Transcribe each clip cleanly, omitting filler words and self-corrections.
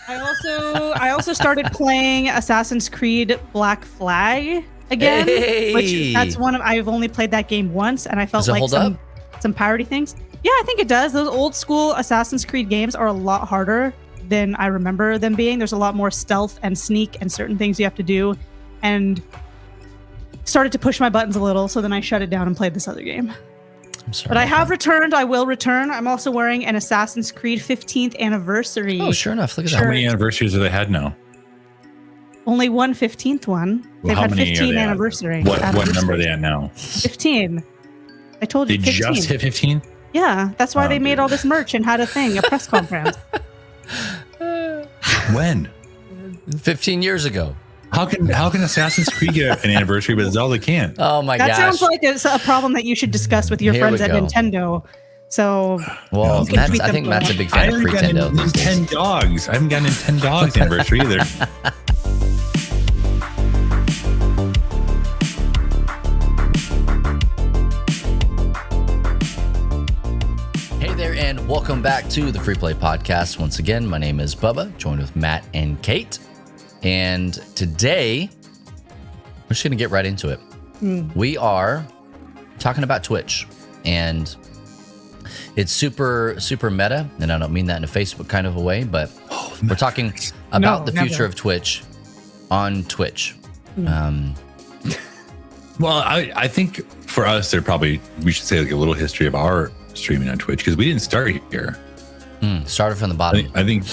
I also started playing Assassin's Creed Black Flag again, which that's one of I've only played that game once, and I felt like some piratey things. Yeah, I think it does. Those old school Assassin's Creed games are a lot harder than I remember them being. There's a lot more stealth and sneak and certain things you have to do, and started to push my buttons a little. So then I shut it down and played this other game. I'm sorry. But I have returned. I will return. I'm also wearing an Assassin's Creed 15th anniversary. Oh, sure enough. Look at that. How many anniversaries have they had now? Only one 15th one. They've had 15 anniversary. What number are they at now? 15. I told you. They 15. just hit 15? Yeah, that's why they made all this merch and had a press conference. When? 15 years ago. How can Assassin's Creed get an anniversary, but Zelda can't? Oh my gosh. That sounds like it's a problem that you should discuss with your friends at Nintendo. So, well, I think Matt's a big fan of Nintendo. I haven't gotten a 10 dogs anniversary either. Hey there, and welcome back to the Free Play Podcast. Once again, my name is Bubba, joined with Matt and Kate. And today, we're just going to get right into it. We are talking about Twitch, and it's super, super meta, and I don't mean that in a Facebook kind of a way, but we're talking about the future of Twitch on Twitch. Well, I think for us, we should say like a little history of our streaming on Twitch, because we didn't start here. Started from the bottom. I think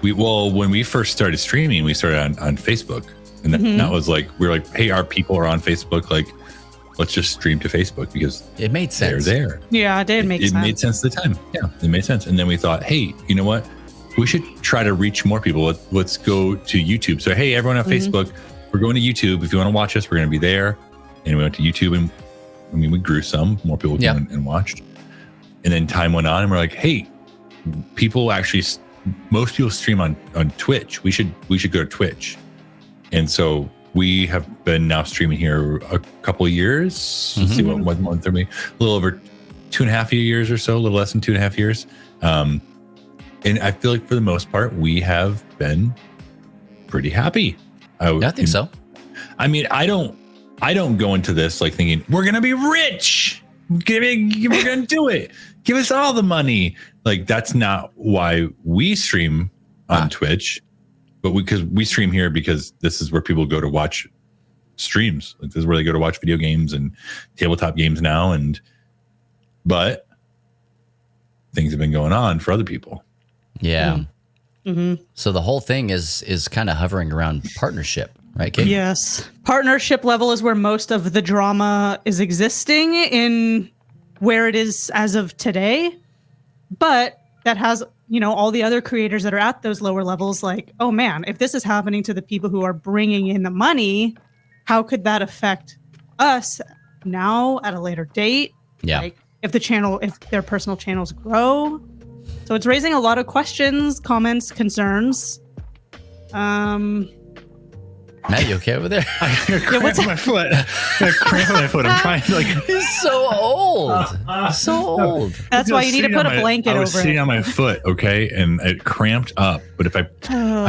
when we first started streaming, we started on Facebook, and that was like, we were like, hey, our people are on Facebook, like, let's just stream to Facebook because it made sense. They're there. Yeah, it did make sense. It made sense at the time. Yeah, it made sense. And then we thought, hey, you know what? We should try to reach more people. Let's go to YouTube. So, hey, everyone on Facebook, we're going to YouTube. If you want to watch us, we're going to be there. And we went to YouTube, and we grew some. More people came and watched. And then time went on, and we're like, hey, most people stream on Twitch. We should go to Twitch. And so we have been now streaming here a couple of years. Let's see what month are we? A little over 2.5 years or so, a little less than 2.5 years. And I feel like for the most part, we have been pretty happy. I think so. I mean, I don't go into this like thinking we're gonna be rich. We're gonna do it. Give us all the money. Like, that's not why we stream on Twitch, but because we stream here because this is where people go to watch streams. Like, this is where they go to watch video games and tabletop games now. But things have been going on for other people. Yeah. So the whole thing is kind of hovering around partnership, right, Kate? Yes. Partnership level is where most of the drama is existing in where it is as of today. But that has, all the other creators that are at those lower levels, like, oh man, if this is happening to the people who are bringing in the money, how could that affect us now at a later date? Yeah. Like, if their personal channels grow. So it's raising a lot of questions, comments, concerns. Matt, you okay over there? I got cramp in my foot. I'm trying to He's so old. So old. That's why you need to put a blanket over it. I was sitting on my foot, okay, and it cramped up. But I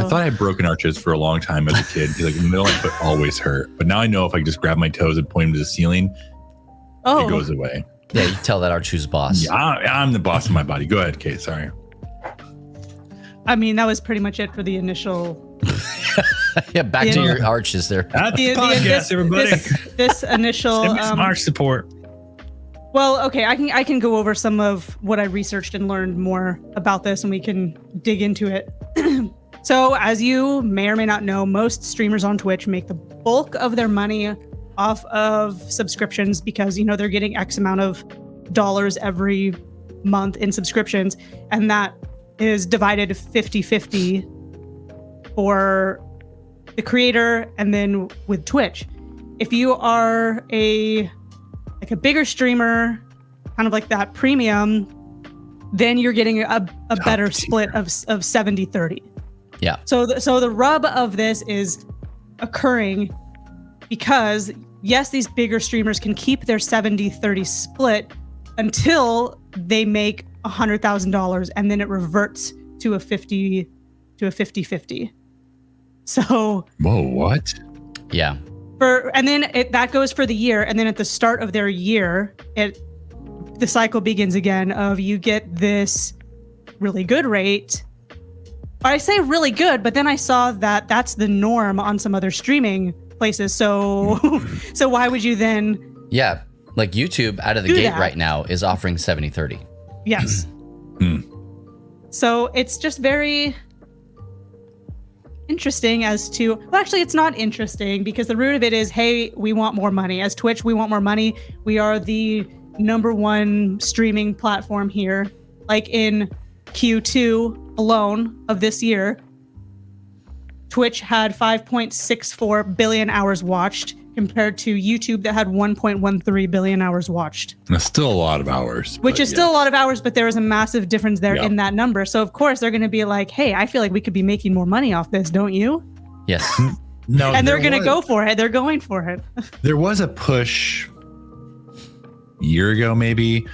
thought I had broken arches for a long time as a kid. Like, the middle of my foot always hurt. But now I know if I just grab my toes and point them to the ceiling, it goes away. Yeah, you tell that our shoes boss. Yeah, I'm the boss of my body. Go ahead, Kate. Sorry. I mean, that was pretty much it for the initial. Yeah, back to your arches there. That's the podcast, everybody. This initial some arch support. Well, okay, I can go over some of what I researched and learned more about this, and we can dig into it. So, as you may or may not know, most streamers on Twitch make the bulk of their money off of subscriptions because, they're getting X amount of dollars every month in subscriptions, and that is divided 50-50 for the creator and then with Twitch. If you are a bigger streamer, kind of like that premium, then you're getting a better split of 70-30. Yeah. So the rub of this is occurring because, yes, these bigger streamers can keep their 70-30 split until they make $100,000, and then it reverts to a 50 to a 50-50. So whoa, what? Yeah. And then that goes for the year, and then at the start of their year, the cycle begins again of you get this really good rate. I say really good, but then I saw that that's the norm on some other streaming places. So so why would you then? Yeah, like YouTube out of the gate right now is offering 70-30. Yes. So it's just very interesting as to, well, actually it's not interesting because the root of it is, hey, we want more money. As Twitch, we want more money. We are the #1 streaming platform here. Like in Q2 alone of this year, Twitch had 5.64 billion hours watched compared to YouTube that had 1.13 billion hours watched. That's still a lot of hours. Which is still a lot of hours, but there is a massive difference there in that number. So of course they're going to be like, hey, I feel like we could be making more money off this, don't you? Yes. No, and they're going to go for it. They're going for it. There was a push a year ago, maybe,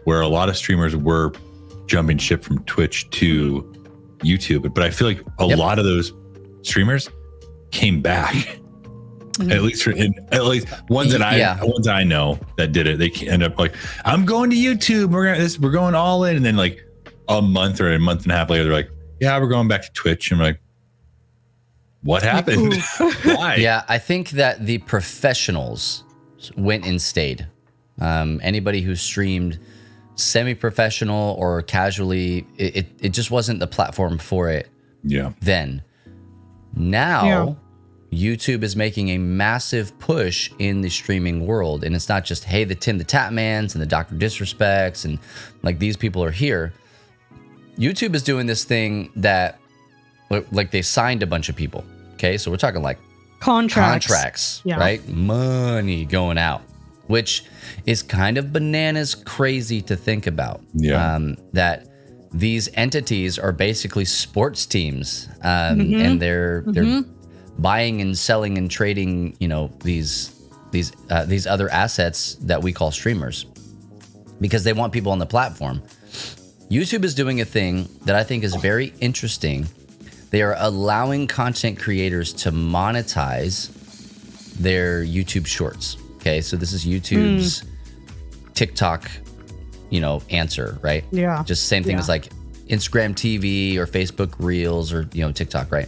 where a lot of streamers were jumping ship from Twitch to YouTube. But I feel like a lot of those streamers came back. At least ones that I know that did it, they end up like, I'm going to YouTube. We're going all in, and then like a month or a month and a half later, they're like, yeah, we're going back to Twitch. And I'm like, what happened? Why? Yeah, I think that the professionals went and stayed. Anybody who streamed semi-professional or casually, it just wasn't the platform for it. Yeah. Then now. YouTube is making a massive push in the streaming world. And it's not just, hey, the Tim the Tatmans and the Dr. Disrespects and like these people are here. YouTube is doing this thing that like they signed a bunch of people. Okay, so we're talking like contracts, right? Money going out, which is kind of bananas crazy to think about. That these entities are basically sports teams, and they're buying and selling and trading, you know, these other assets that we call streamers, because they want people on the platform. YouTube is doing a thing that I think is very interesting. They are allowing content creators to monetize their YouTube shorts. Okay, so this is YouTube's TikTok, you know, answer, right? Yeah. Just same thing as like Instagram TV or Facebook Reels or, you know, TikTok, right?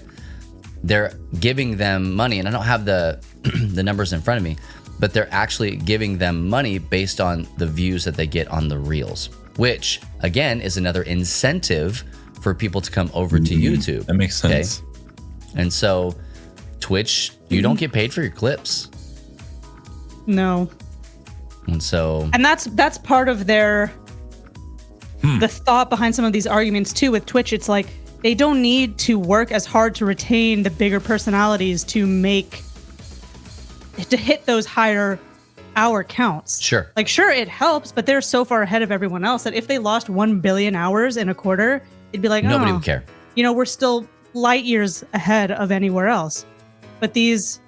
They're giving them money, and I don't have the the numbers in front of me, but they're actually giving them money based on the views that they get on the Reels, which again is another incentive for people to come over to YouTube. That makes sense. Okay? And so Twitch, you don't get paid for your clips. No. And so that's part of their the thought behind some of these arguments too with Twitch. It's like they don't need to work as hard to retain the bigger personalities to hit those higher hour counts. Sure. Like, sure, it helps, but they're so far ahead of everyone else that if they lost 1 billion hours in a quarter, it'd be like, nobody would care. You know, we're still light years ahead of anywhere else. But these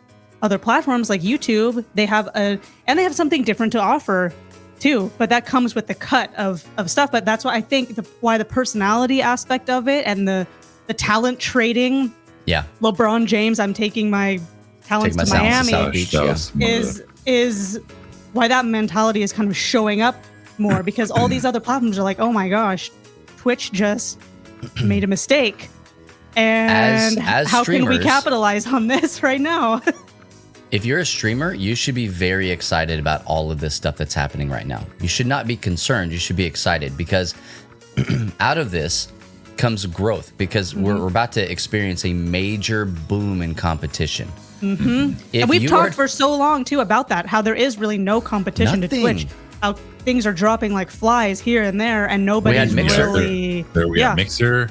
other platforms like YouTube, they have something different to offer too, but that comes with the cut of stuff. But that's why I think why the personality aspect of it and the talent trading. Yeah. LeBron James, I'm taking my talents to Miami is why that mentality is kind of showing up more, because all these other platforms are like, oh my gosh, Twitch just made a mistake. And how can we capitalize on this right now? If you're a streamer, you should be very excited about all of this stuff that's happening right now. You should not be concerned. You should be excited, because out of this comes growth, because we're about to experience a major boom in competition. And we've talked for so long too about that, how there is really no competition to Twitch, how things are dropping like flies here and there, and nobody's really... We had Mixer,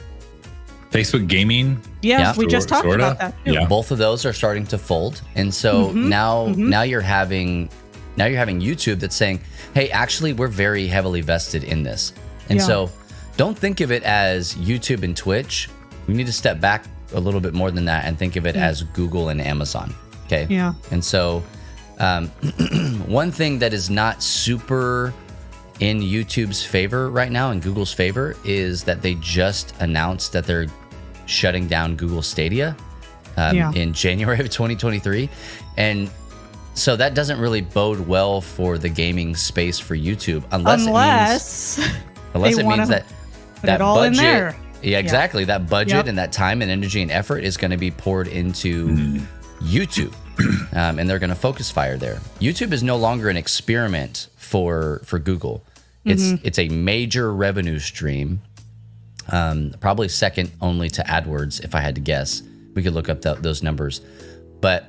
Facebook Gaming. Yeah, we just talked about that too. Yeah. Both of those are starting to fold. And so now you're having YouTube that's saying, hey, actually, we're very heavily vested in this. And so don't think of it as YouTube and Twitch. We need to step back a little bit more than that and think of it as Google and Amazon. Okay. Yeah. And so one thing that is not super in YouTube's favor right now, in Google's favor, is that they just announced that they're shutting down Google Stadia in January of 2023. And so that doesn't really bode well for the gaming space for YouTube unless it means that all budget, in there. Yeah, exactly. That budget and that time and energy and effort is going to be poured into YouTube. And they're going to focus fire there. YouTube is no longer an experiment for Google. It's a major revenue stream, probably second only to AdWords, if I had to guess. We could look up those numbers. But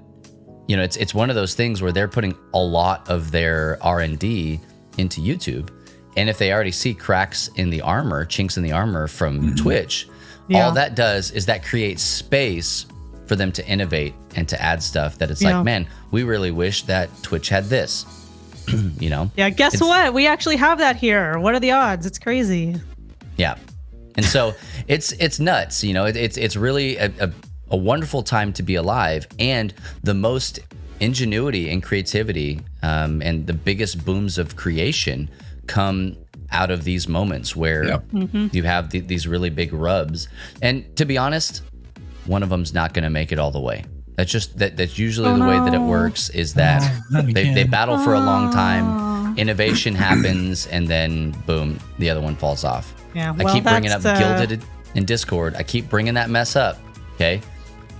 you know, it's one of those things where they're putting a lot of their R&D into YouTube. And if they already see cracks in the armor, chinks in the armor from Twitch, all that does is that creates space for them to innovate and to add stuff that it's like, man, we really wish that Twitch had this, you know? Yeah, guess what? We actually have that here. What are the odds? It's crazy. Yeah. And so it's nuts, you know, it's really a wonderful time to be alive, and the most ingenuity and creativity and the biggest booms of creation come out of these moments where you have these really big rubs. And to be honest, one of them's not going to make it all the way. That's usually the way that it works, is that they battle for a long time, innovation happens, and then boom, the other one falls off. Yeah, I keep bringing up Gilded in Discord. I keep bringing that mess up. Okay.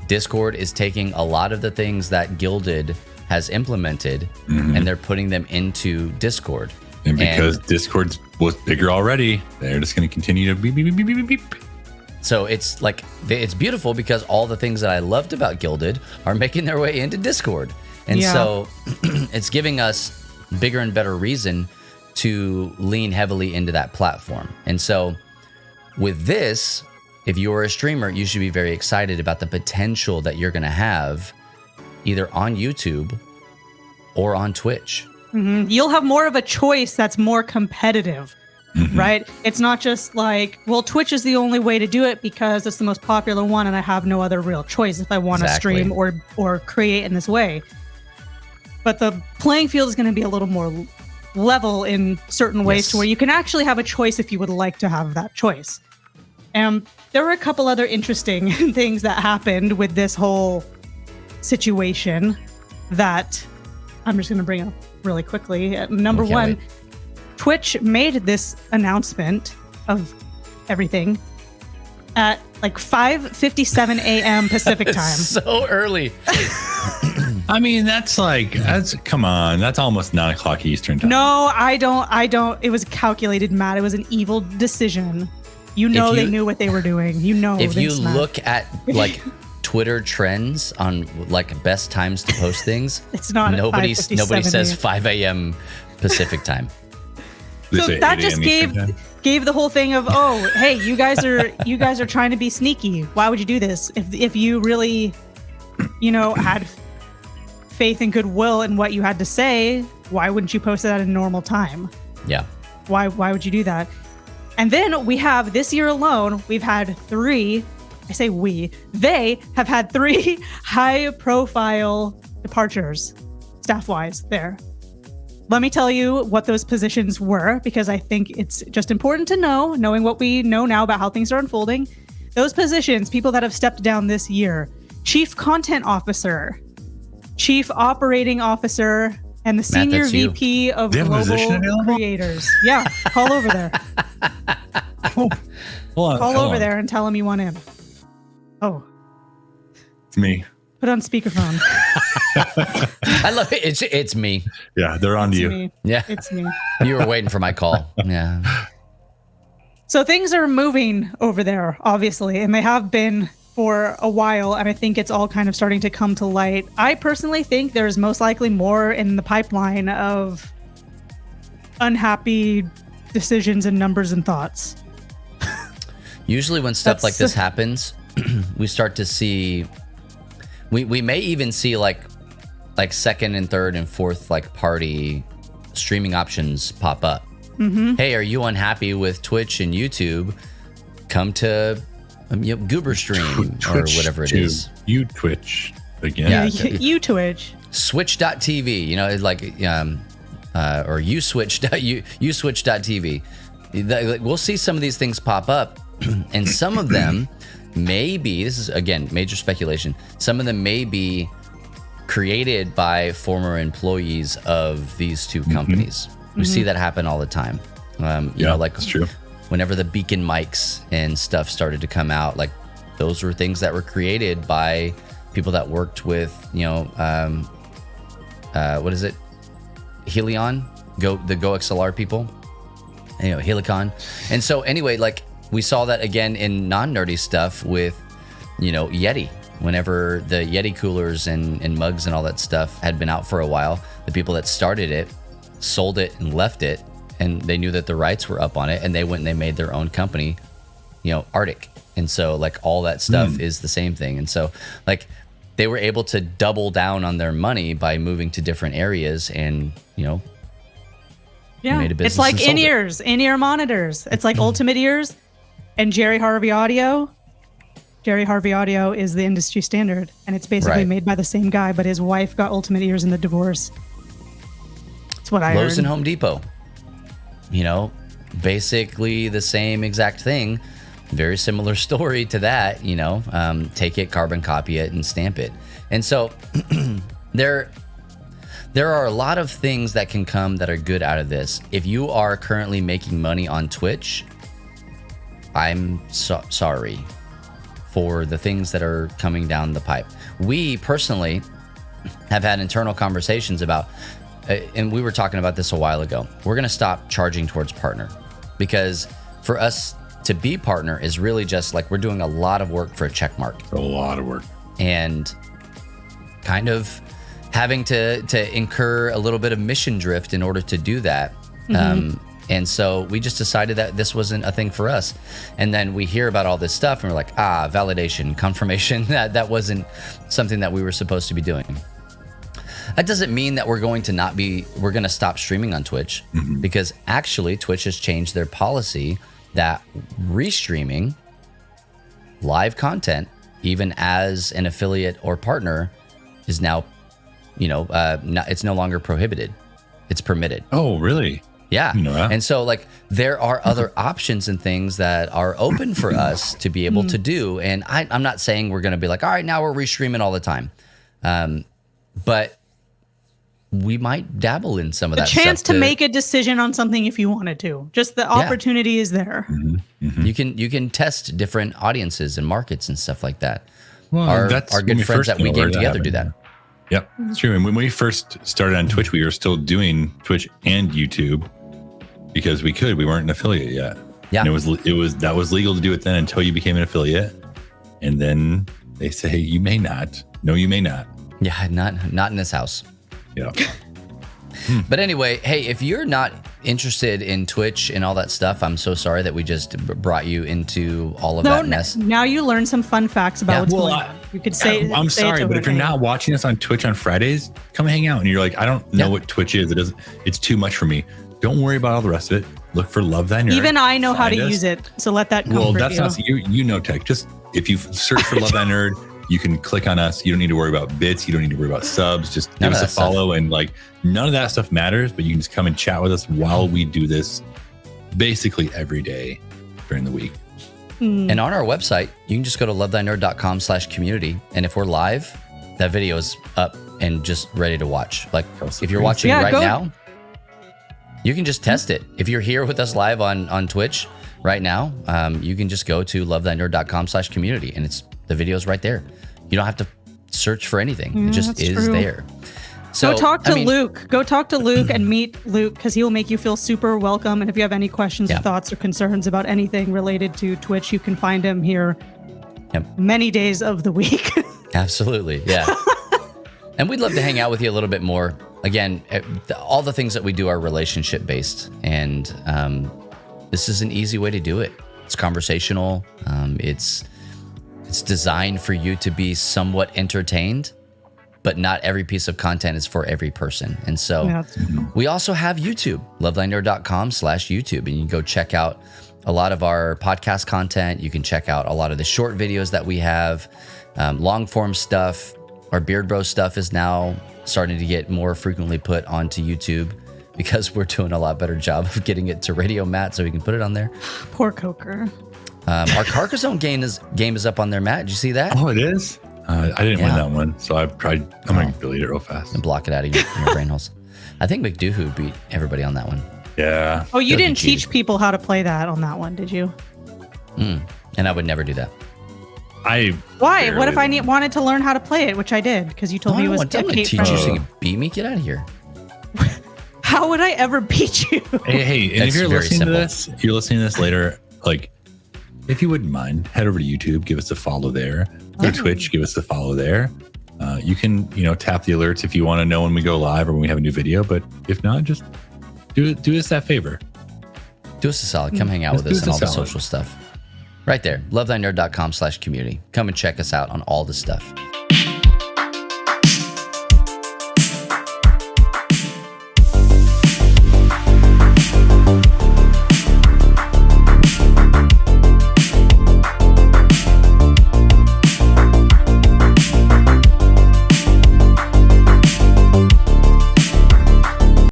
Discord is taking a lot of the things that Gilded has implemented and they're putting them into Discord. And because Discord was bigger already, they're just going to continue to beep, beep, beep, beep, beep. So it's like, it's beautiful because all the things that I loved about Gilded are making their way into Discord. And so it's giving us bigger and better reason to lean heavily into that platform. And so with this, if you're a streamer, you should be very excited about the potential that you're going to have either on YouTube or on Twitch. You'll have more of a choice that's more competitive, right? It's not just like, well, Twitch is the only way to do it because it's the most popular one and I have no other real choice if I want to stream or create in this way. But the playing field is going to be a little more level in certain ways to where you can actually have a choice if you would like to have that choice. And there were a couple other interesting things that happened with this whole situation that I'm just going to bring up really quickly. Number one, Twitch made this announcement of everything at like 5:57 a.m. Pacific time. So early. I mean, come on. That's almost 9 o'clock Eastern time. No, I don't. It was calculated, Matt. It was an evil decision. They knew what they were doing. If you look at like Twitter trends on like best times to post things, it's not. Nobody says 5 a.m. Pacific time. So that just gave the whole thing of, oh, hey, you guys are trying to be sneaky. Why would you do this? If you really, had faith and goodwill in what you had to say, why wouldn't you post it at a normal time? Yeah. Why would you do that? And then we have this year alone, we've had they have had 3 high profile departures staff-wise there. Let me tell you what those positions were, because I think it's just important to know, knowing what we know now about how things are unfolding. Those positions, people that have stepped down this year: Chief Content Officer, Chief Operating Officer, and the Senior VP of Global Creators. Yeah, call over there. Call over there and tell them you want in. Oh. It's me. Put on speakerphone. I love it. It's me. Yeah, they're on to you. Me. Yeah. It's me. You were waiting for my call. Yeah. So things are moving over there, obviously, and they have been for a while, and I think it's all kind of starting to come to light. I personally think there's most likely more in the pipeline of unhappy decisions and numbers and thoughts. Usually when stuff like this happens, we start to see, we may even see like second and third and fourth like party streaming options pop up. Hey, are you unhappy with Twitch and YouTube? Come to Goober Stream or whatever it is. You Twitch again. Yeah, you Twitch. Switch.tv, or you Switch.tv. We'll see some of these things pop up, and some of them maybe, this is again major speculation, some of them may be created by former employees of these two companies. We see that happen all the time. You know, like that's true. Whenever the beacon mics and stuff started to come out, like those were things that were created by people that worked with, you know, what is it? Helion, the GoXLR people, you know, Helicon. And so anyway, like we saw that again in non-nerdy stuff with, you know, Yeti. Whenever the Yeti coolers and mugs and all that stuff had been out for a while, the people that started it sold it and left it, and they knew that the rights were up on it, and they went and they made their own company, you know, Arctic. And so like all that stuff is the same thing. And so like they were able to double down on their money by moving to different areas and, you know, made a business. It's like and sold it. in-ear monitors. It's like Ultimate Ears and Jerry Harvey Audio. Jerry Harvey Audio is the industry standard, and it's basically made by the same guy, but his wife got Ultimate Ears in the divorce. That's what I heard. Lowe's and Home Depot, you know, basically the same exact thing. Very similar story to that, you know, take it, carbon copy it, and stamp it. And so there are a lot of things that can come that are good out of this. If you are currently making money on Twitch, I'm sorry for the things that are coming down the pipe. We personally have had internal conversations about, and we were talking about this a while ago, we're going to stop charging towards partner, because for us to be partner is really just like we're doing a lot of work for a check mark. A lot of work. And kind of having to incur a little bit of mission drift in order to do that. And so we just decided that this wasn't a thing for us. And then we hear about all this stuff and we're like, validation, confirmation that wasn't something that we were supposed to be doing. That doesn't mean that we're going to stop streaming on Twitch, because actually Twitch has changed their policy that restreaming live content, even as an affiliate or partner, is now, you know, it's no longer prohibited. It's permitted. Oh, really? Yeah. You know that? And so like there are other options and things that are open for us to be able to do. And I'm not saying we're going to be like, all right, now we're restreaming all the time. But we might dabble in some of that stuff. A chance to make a decision on something if you wanted to. Just the opportunity is there. You can test different audiences and markets and stuff like that. Well, our good friends that we game together do that. Yep, it's true. And when we first started on Twitch, we were still doing Twitch and YouTube because we could. We weren't an affiliate yet. Yeah, and that was legal to do it then until you became an affiliate, and then they say you may not. No, you may not. Yeah, not in this house. Yeah. But anyway, hey, if you're not interested in Twitch and all that stuff, I'm so sorry that we just brought you into all of that mess. Now you learn some fun facts about what's going on. You could say, I'm sorry, but if you're not watching us on Twitch on Fridays, come hang out. And you're like, I don't know what Twitch is. It's too much for me. Don't worry about all the rest of it. Look for Love Thy Nerd. Even I know how to use it, so let that comfort you. Well, that's not you know tech. Just if you search for Love Thy Nerd, you can click on us. You don't need to worry about bits. You don't need to worry about subs. Just give us a follow, and like none of that stuff matters. But you can just come and chat with us while we do this, basically every day during the week. And on our website, you can just go to lovethynerd.com/community, and if we're live, that video is up and just ready to watch. Like if you're watching now, you can just test it. If you're here with us live on Twitch right now, you can just go to lovethynerd.com/community, and the video's right there. You don't have to search for anything. It just is there. So go talk to Luke. Go talk to Luke and meet Luke, because he will make you feel super welcome. And if you have any questions or thoughts or concerns about anything related to Twitch, you can find him here many days of the week. Absolutely. Yeah. And we'd love to hang out with you a little bit more. Again, all the things that we do are relationship based. And this is an easy way to do it. It's conversational. It's designed for you to be somewhat entertained, but not every piece of content is for every person. And so we also have YouTube, lovethynerd.com/YouTube, and you can go check out a lot of our podcast content. You can check out a lot of the short videos that we have, long form stuff. Our Beard Bro stuff is now starting to get more frequently put onto YouTube because we're doing a lot better job of getting it to Radio Matt so we can put it on there. Poor Coker. Our Carcassonne game is up on there, Matt. Did you see that? Oh, it is? I didn't win that one, so I'm going to delete it real fast. And block it out of your brain holes. I think McDoohoo beat everybody on that one. Yeah. Oh, you didn't teach people how to play that on that one, did you? And I would never do that. Why? What if I wanted to learn how to play it, which I did, because you told me it was I'm going to teach you so you can beat me. Get out of here. How would I ever beat you? Hey, and if you're listening to this later, like, if you wouldn't mind, head over to YouTube, give us a follow there. Go to Twitch, give us a follow there. You can, tap the alerts if you want to know when we go live or when we have a new video. But if not, just do us that favor. Do us a solid. Come hang out with us and all the social stuff. Right there, lovethynerd.com/community. Come and check us out on all the stuff.